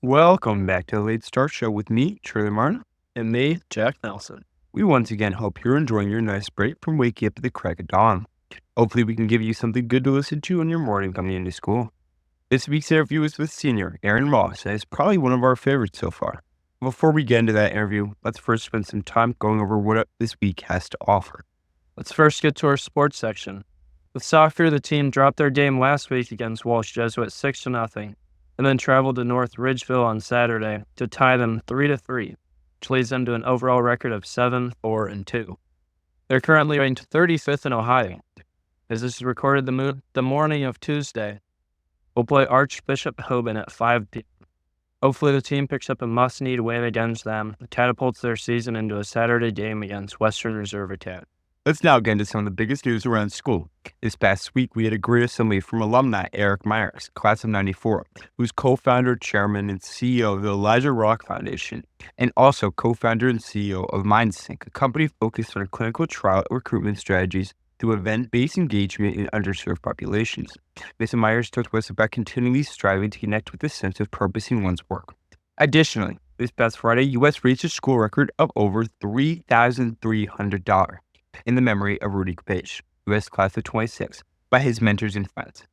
Welcome back to the Late Start Show with me, Charlie Martin. And me, Jack Nelson. We once again hope you're enjoying your nice break from waking up at the crack of dawn. Hopefully, we can give you something good to listen to on your morning coming into school. This week's interview is with senior Aaron Moss, and it's probably one of our favorites so far. Before we get into that interview, let's first spend some time going over what this week has to offer. Let's first get to our sports section. With soccer, the team dropped their game last week against Walsh Jesuit 6-0, and then traveled to North Ridgeville on Saturday to tie them 3-3, which leads them to an overall record of 7-4-2. They're currently ranked 35th in Ohio. As this is recorded the morning of Tuesday, we'll play Archbishop Hoban at 5 p.m. Hopefully the team picks up a must-need win against them and catapults their season into a Saturday game against Western Reserve Attack. Let's now get into some of the biggest news around school. This past week, we had a great assembly from alumni Eric Myers, class of 94, who's co-founder, chairman, and CEO of the Elijah Rock Foundation, and also co-founder and CEO of MindSync, a company focused on clinical trial recruitment strategies through event-based engagement in underserved populations. Mr. Myers talked to us about continually striving to connect with a sense of purpose in one's work. Additionally, this past Friday, U.S. reached a school record of over $3,300 in the memory of Rudy Page, U.S. class of 26, by his mentors and friends.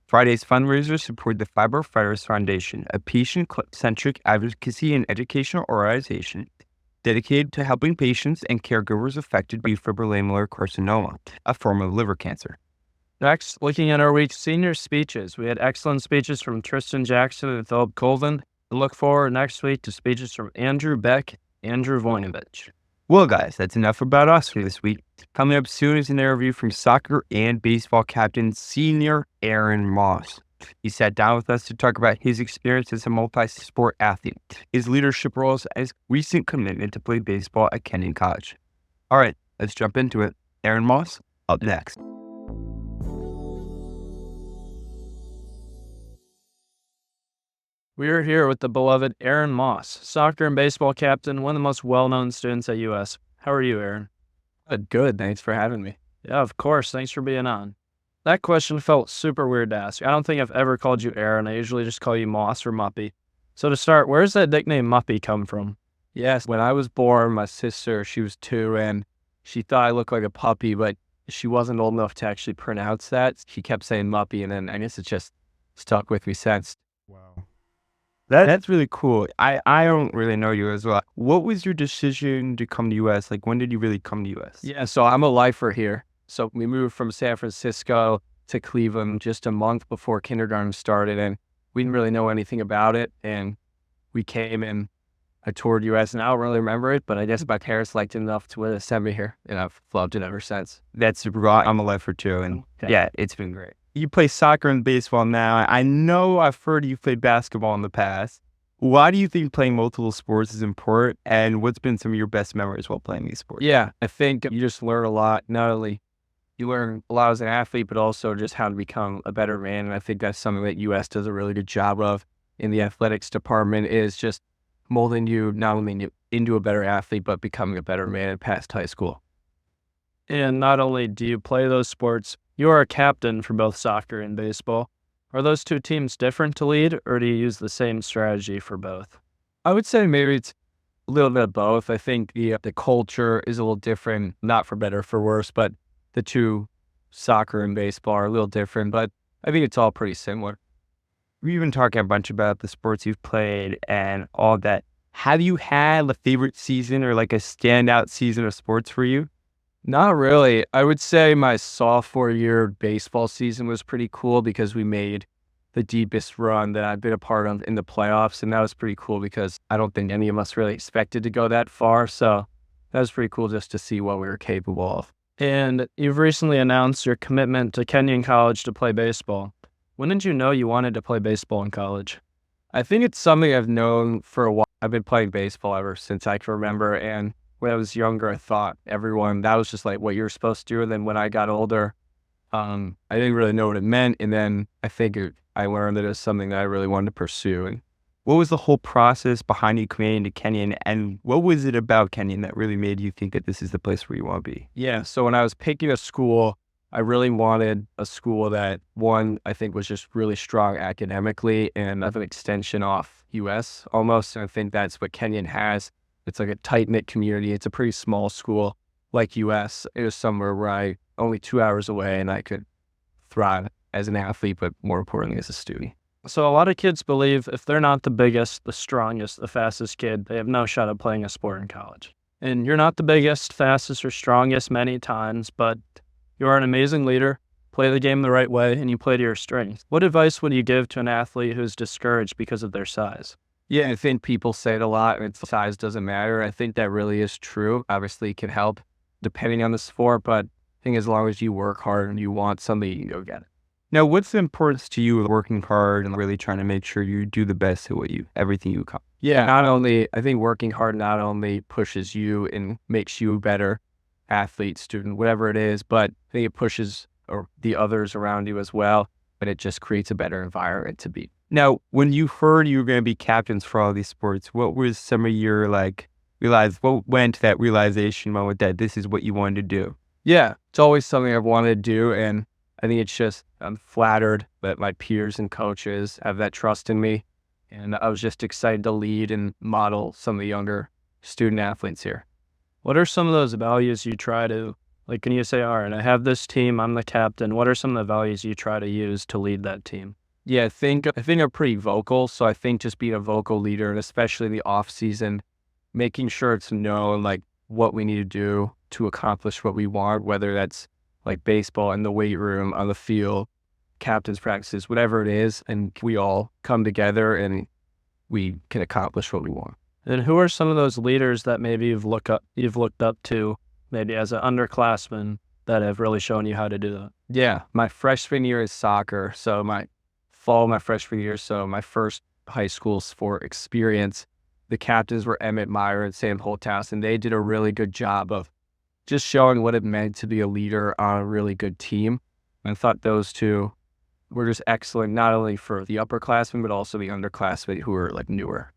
Friday's fundraiser supported the Fibrofighters Foundation, a patient-centric advocacy and educational organization dedicated to helping patients and caregivers affected by fibrolamellar carcinoma, a form of liver cancer. Next, looking at our week's senior speeches, we had excellent speeches from Tristan Jackson and Philip Colvin, and look forward next week to speeches from Andrew Beck and Andrew Voinovich. Well, guys, that's enough about us for this week. Coming up soon is an interview from soccer and baseball captain, senior Aaron Moss. He sat down with us to talk about his experience as a multi-sport athlete, his leadership roles, and his recent commitment to play baseball at Kenyon College. All right, let's jump into it. Aaron Moss, up next. We are here with the beloved Aaron Moss, soccer and baseball captain, one of the most well-known students at US. How are you, Aaron? Good. Thanks for having me. Yeah, of course. Thanks for being on. That question felt super weird to ask. I don't think I've ever called you Aaron. I usually just call you Moss or Muppy. So to start, where does that nickname Muppy come from? Yes, when I was born, my sister, she was 2, and she thought I looked like a puppy, but she wasn't old enough to actually pronounce that. She kept saying Muppy, and then I guess it just stuck with me since. Wow. That's really cool. I don't really know you as well. What was your decision to come to U.S.? Like, when did you really come to U.S.? Yeah, so I'm a lifer here. So we moved from San Francisco to Cleveland just a month before kindergarten started, and we didn't really know anything about it. And we came and I toured U.S., and I don't really remember it, but I guess my parents liked it enough to send me here, and I've loved it ever since. That's super raw. I'm a lifer too, and Okay. yeah, it's been great. You play soccer and baseball now. I know I've heard you played basketball in the past. Why do you think playing multiple sports is important, and what's been some of your best memories while playing these sports? Yeah, I think you just learn a lot. Not only you learn a lot as an athlete, but also just how to become a better man. And I think that's something that US does a really good job of in the athletics department, is just molding you not only into a better athlete, but becoming a better man past high school. And not only do you play those sports, you are a captain for both soccer and baseball. Are those two teams different to lead, or do you use the same strategy for both? I would say maybe it's a little bit of both. I think the culture is a little different, not for better or for worse, but the two, soccer and baseball, are a little different, but I think it's all pretty similar. We've been talking a bunch about the sports you've played and all that. Have you had a favorite season or like a standout season of sports for you? Not really. I would say my sophomore year baseball season was pretty cool because we made the deepest run that I've been a part of in the playoffs, and that was pretty cool because I don't think any of us really expected to go that far, so that was pretty cool just to see what we were capable of. And you've recently announced your commitment to Kenyon College to play baseball. When did you know you wanted to play baseball in college? I think it's something I've known for a while. I've been playing baseball ever since I can remember, and when I was younger, I thought that was just like what you're supposed to do. And then when I got older, I didn't really know what it meant. And then I learned that it was something that I really wanted to pursue. And what was the whole process behind you coming into Kenyon, and what was it about Kenyon that really made you think that this is the place where you want to be? Yeah, so when I was picking a school, I really wanted a school that, one, I think was just really strong academically and of an extension off US almost. And I think that's what Kenyon has. It's like a tight-knit community. It's a pretty small school like US. It was somewhere where I only 2 hours away and I could thrive as an athlete, but more importantly as a student. So a lot of kids believe if they're not the biggest, the strongest, the fastest kid, they have no shot at playing a sport in college. And you're not the biggest, fastest, or strongest many times, but you are an amazing leader, play the game the right way, and you play to your strengths. What advice would you give to an athlete who's discouraged because of their size? Yeah, I think people say it a lot, and size doesn't matter. I think that really is true. Obviously, it can help depending on the sport, but I think as long as you work hard and you want something, you can go get it. Now, what's the importance to you of working hard and really trying to make sure you do the best at everything you accomplish? Yeah, I think working hard not only pushes you and makes you a better athlete, student, whatever it is, but I think it pushes the others around you as well, but it just creates a better environment to be. Now, when you heard you were going to be captains for all these sports, what was some of your what went to that realization moment that this is what you wanted to do? Yeah, it's always something I've wanted to do, and I think it's just, I'm flattered that my peers and coaches have that trust in me, and I was just excited to lead and model some of the younger student athletes here. What are some of those values you try to, like when you say, all right, I have this team, I'm the captain, what are some of the values you try to use to lead that team? Yeah, I think I'm pretty vocal, so I think just being a vocal leader, and especially in the off season, making sure it's known like what we need to do to accomplish what we want, whether that's like baseball in the weight room, on the field, captain's practices, whatever it is, and we all come together and we can accomplish what we want. And who are some of those leaders that maybe you've looked up to, maybe as an underclassman, that have really shown you how to do that? Yeah, my freshman year is soccer, so my freshman year, so my first high school sport experience, the captains were Emmett Meyer and Sam Holthouse, and they did a really good job of just showing what it meant to be a leader on a really good team. And I thought those two were just excellent, not only for the upperclassmen, but also the underclassmen who were like newer.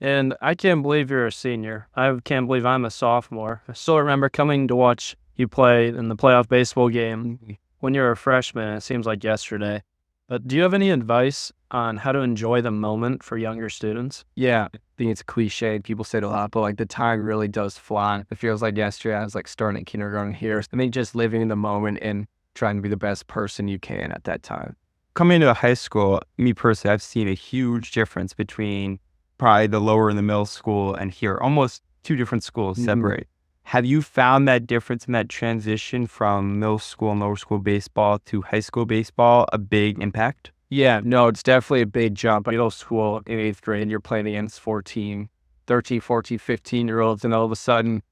And I can't believe you're a senior. I can't believe I'm a sophomore. I still remember coming to watch you play in the playoff baseball game when you were a freshman. It seems like yesterday. But do you have any advice on how to enjoy the moment for younger students? Yeah, I think it's cliche. People say it a lot, but like the time really does fly. It feels like yesterday I was like starting kindergarten here. I think just living in the moment and trying to be the best person you can at that time. Coming into high school, me personally, I've seen a huge difference between probably the lower and the middle school and here. Almost two different schools separate. Have you found that difference in that transition from middle school and lower school baseball to high school baseball a big impact? Yeah, no, it's definitely a big jump. Middle school in 8th grade, you're playing against 13, 14, 15-year-olds, and all of a sudden,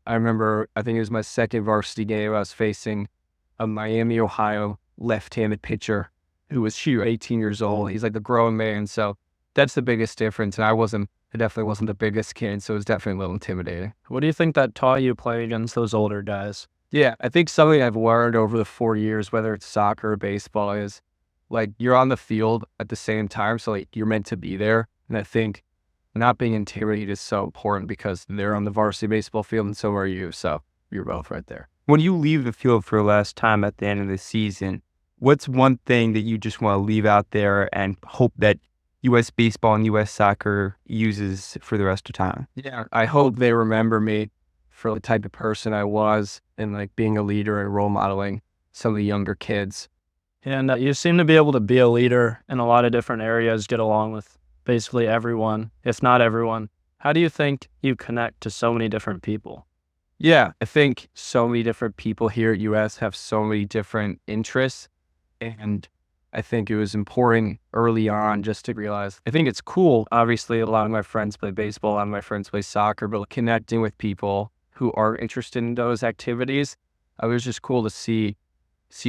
I remember, I think it was my second varsity game, I was facing a Miami, Ohio left-handed pitcher who was 18 years old. He's like a grown man, so that's the biggest difference. And I definitely wasn't the biggest kid, so it was definitely a little intimidating. What do you think that taught you playing against those older guys? Yeah, I think something I've learned over the 4 years, whether it's soccer or baseball, is like you're on the field at the same time, so like you're meant to be there. And I think not being intimidated is so important because they're on the varsity baseball field and so are you. So you're both right there. When you leave the field for the last time at the end of the season, what's one thing that you just want to leave out there and hope that U.S. baseball and U.S. soccer uses for the rest of time? Yeah, I hope they remember me for the type of person I was and like being a leader and role modeling some of the younger kids. And you seem to be able to be a leader in a lot of different areas, get along with basically everyone, if not everyone. How do you think you connect to so many different people? Yeah, I think so many different people here at US have so many different interests. And I think it was important early on just to realize, I think it's cool. Obviously, a lot of my friends play baseball, a lot of my friends play soccer, but connecting with people who are interested in those activities, it was just cool to see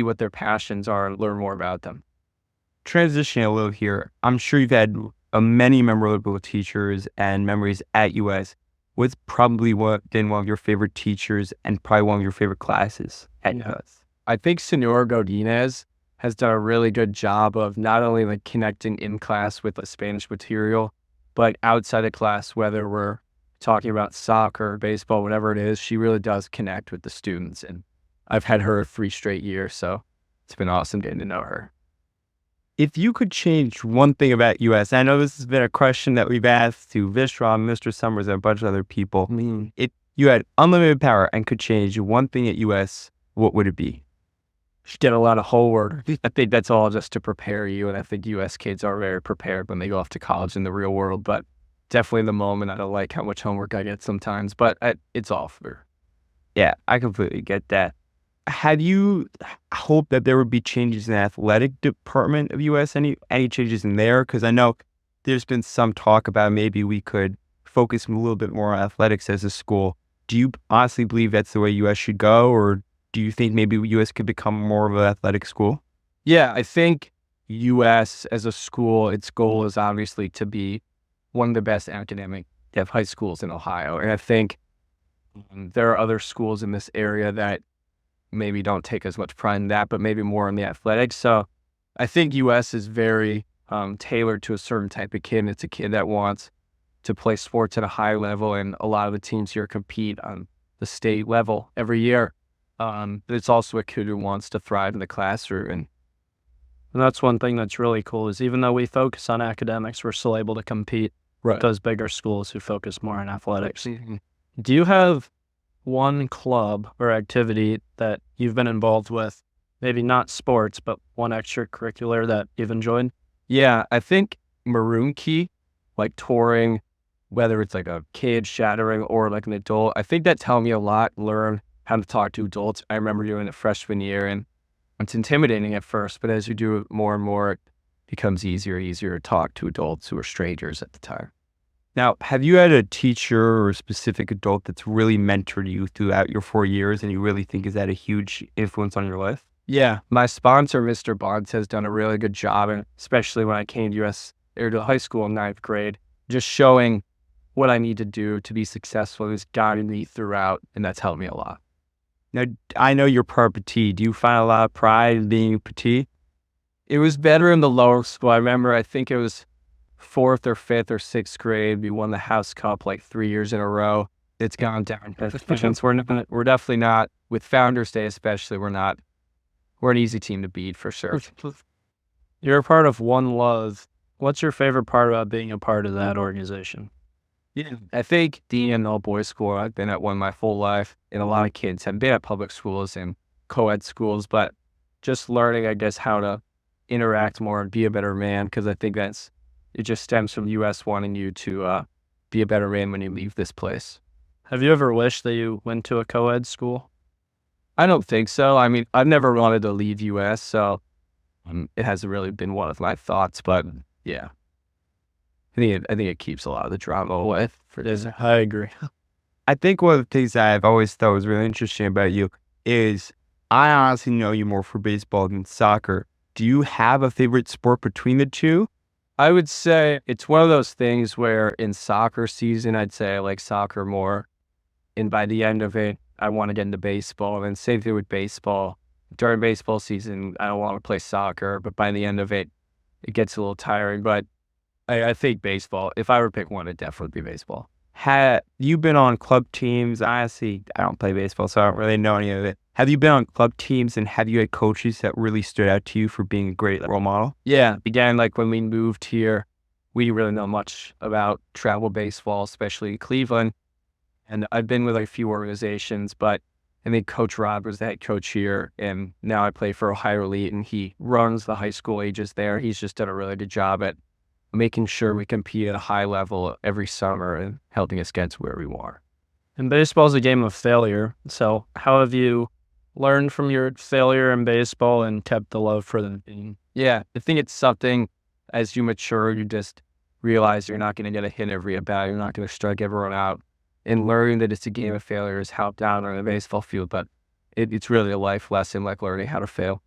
what their passions are and learn more about them. Transitioning a little here, I'm sure you've had many memorable teachers and memories at US. What's probably been one of your favorite teachers and probably one of your favorite classes at US? I think Senor Godinez has done a really good job of not only like connecting in class with the Spanish material, but outside of class, whether we're talking about soccer, baseball, whatever it is, she really does connect with the students. And I've had her 3 straight years, so it's been awesome getting to know her. If you could change one thing about US, I know this has been a question that we've asked to Vishram, Mr. Summers, and a bunch of other people. If you had unlimited power and could change one thing at US, what would it be? Should get a lot of homework. I think that's all just to prepare you, and I think U.S. kids are very prepared when they go off to college in the real world, but definitely in the moment, I don't like how much homework I get sometimes, but it's all fair. Yeah, I completely get that. Had you hoped that there would be changes in the athletic department of US? Any changes in there? Because I know there's been some talk about maybe we could focus a little bit more on athletics as a school. Do you honestly believe that's the way US should go, or do you think maybe US could become more of an athletic school? Yeah, I think U.S. as a school, its goal is obviously to be one of the best academic high schools in Ohio. And I think there are other schools in this area that maybe don't take as much pride in that, but maybe more in the athletics. So I think U.S. is very tailored to a certain type of kid. It's a kid that wants to play sports at a high level, and a lot of the teams here compete on the state level every year. But it's also a kid who wants to thrive in the classroom. And that's one thing that's really cool is even though we focus on academics, we're still able to compete with those bigger schools who focus more on athletics. Do you have one club or activity that you've been involved with, maybe not sports, but one extracurricular that you've enjoyed? Yeah, I think Maroon Key, like touring, whether it's like a kid shadowing or like an adult, I think that's helped me a lot learn how to talk to adults. I remember doing it freshman year, and it's intimidating at first, but as you do it more and more, it becomes easier and easier to talk to adults who are strangers at the time. Now, have you had a teacher or a specific adult that's really mentored you throughout your 4 years and you really think has had a huge influence on your life? Yeah, my sponsor, Mr. Bonds, has done a really good job, and especially when I came to U.S. or to high school in 9th grade, just showing what I need to do to be successful. He's guided me throughout, and that's helped me a lot. Now, I know you're part petite. Do you find a lot of pride in being petite? It was better in the lower school. I remember, I think it was 4th or 5th or 6th grade. We won the House Cup like 3 years in a row. It's gone down. We're definitely not, with Founders Day especially, we're an easy team to beat for sure. You're a part of One Love. What's your favorite part about being a part of that organization? Yeah, I think being in an all-boys school, I've been at one my whole life, and a lot of kids have been at public schools and co-ed schools, but just learning, I guess, how to interact more and be a better man, because I think it just stems from U.S. wanting you to be a better man when you leave this place. Have you ever wished that you went to a co-ed school? I don't think so. I mean, I've never wanted to leave U.S., so it hasn't really been one of my thoughts, but yeah. I think it keeps a lot of the drama away. I agree. I think one of the things that I've always thought was really interesting about you is I honestly know you more for baseball than soccer. Do you have a favorite sport between the two? I would say it's one of those things where in soccer season, I'd say I like soccer more. And by the end of it, I want to get into baseball. And same thing with baseball. During baseball season, I don't want to play soccer, but by the end of it, it gets a little tiring. But I think baseball, if I were to pick one, it'd definitely be baseball. Have you been on club teams? Honestly, I don't play baseball, so I don't really know any of it. Have you been on club teams, and have you had coaches that really stood out to you for being a great role model? Yeah, again, like when we moved here, we didn't really know much about travel baseball, especially in Cleveland. And I've been with a few organizations, but I think Coach Rob was the head coach here, and now I play for Ohio Elite, and he runs the high school ages there. He's just done a really good job at making sure we compete at a high level every summer and helping us get to where we want. And baseball is a game of failure. So how have you learned from your failure in baseball and kept the love for the game? Yeah, I think it's something as you mature, you just realize you're not going to get a hit every at bat. You're not going to strike everyone out. And learning that it's a game of failure is helped out on the baseball field, but it's really a life lesson, like learning how to fail.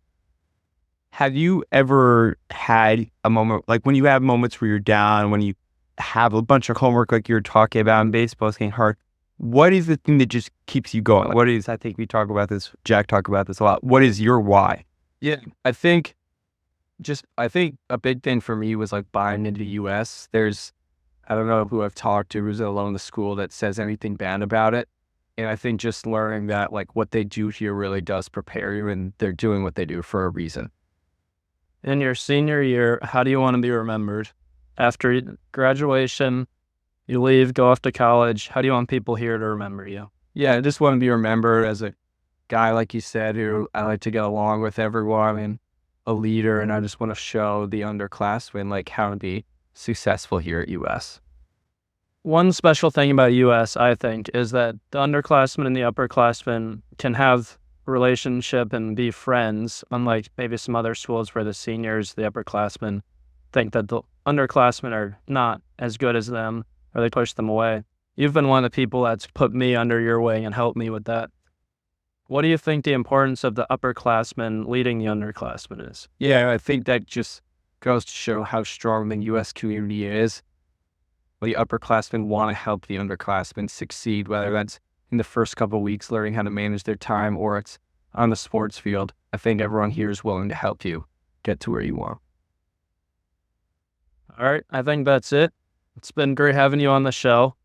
Have you ever had a moment, like when you have moments where you're down, when you have a bunch of homework like you're talking about in baseball, it's getting hard, what is the thing that just keeps you going? What is, I think we talk about this, Jack talked about this a lot. What is your why? Yeah, I think a big thing for me was like buying into the U.S. I don't know who I've talked to who's alone in the school that says anything bad about it. And I think just learning that like what they do here really does prepare you, and they're doing what they do for a reason. In your senior year, how do you want to be remembered? After graduation, you leave, go off to college. How do you want people here to remember you? Yeah, I just want to be remembered as a guy, like you said, who I like to get along with everyone and a leader. And I just want to show the underclassmen like how to be successful here at US. One special thing about US, I think, is that the underclassmen and the upperclassmen can have a relationship and be friends, unlike maybe some other schools where the seniors, the upperclassmen, think that the underclassmen are not as good as them or they push them away. You've been one of the people that's put me under your wing and helped me with that. What do you think the importance of the upperclassmen leading the underclassmen is? Yeah, I think that just goes to show how strong the US community is. The upperclassmen want to help the underclassmen succeed, whether that's in the first couple of weeks learning how to manage their time or it's on the sports field. I think everyone here is willing to help you get to where you want. All right, I think that's it. It's been great having you on the show.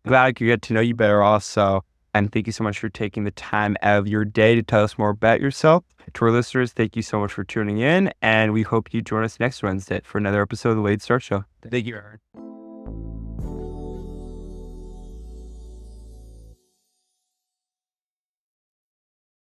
Glad I could get to know you better also. And thank you so much for taking the time out of your day to tell us more about yourself. To our listeners, thank you so much for tuning in. And we hope you join us next Wednesday for another episode of The Wade Start Show. Thank you, Aaron.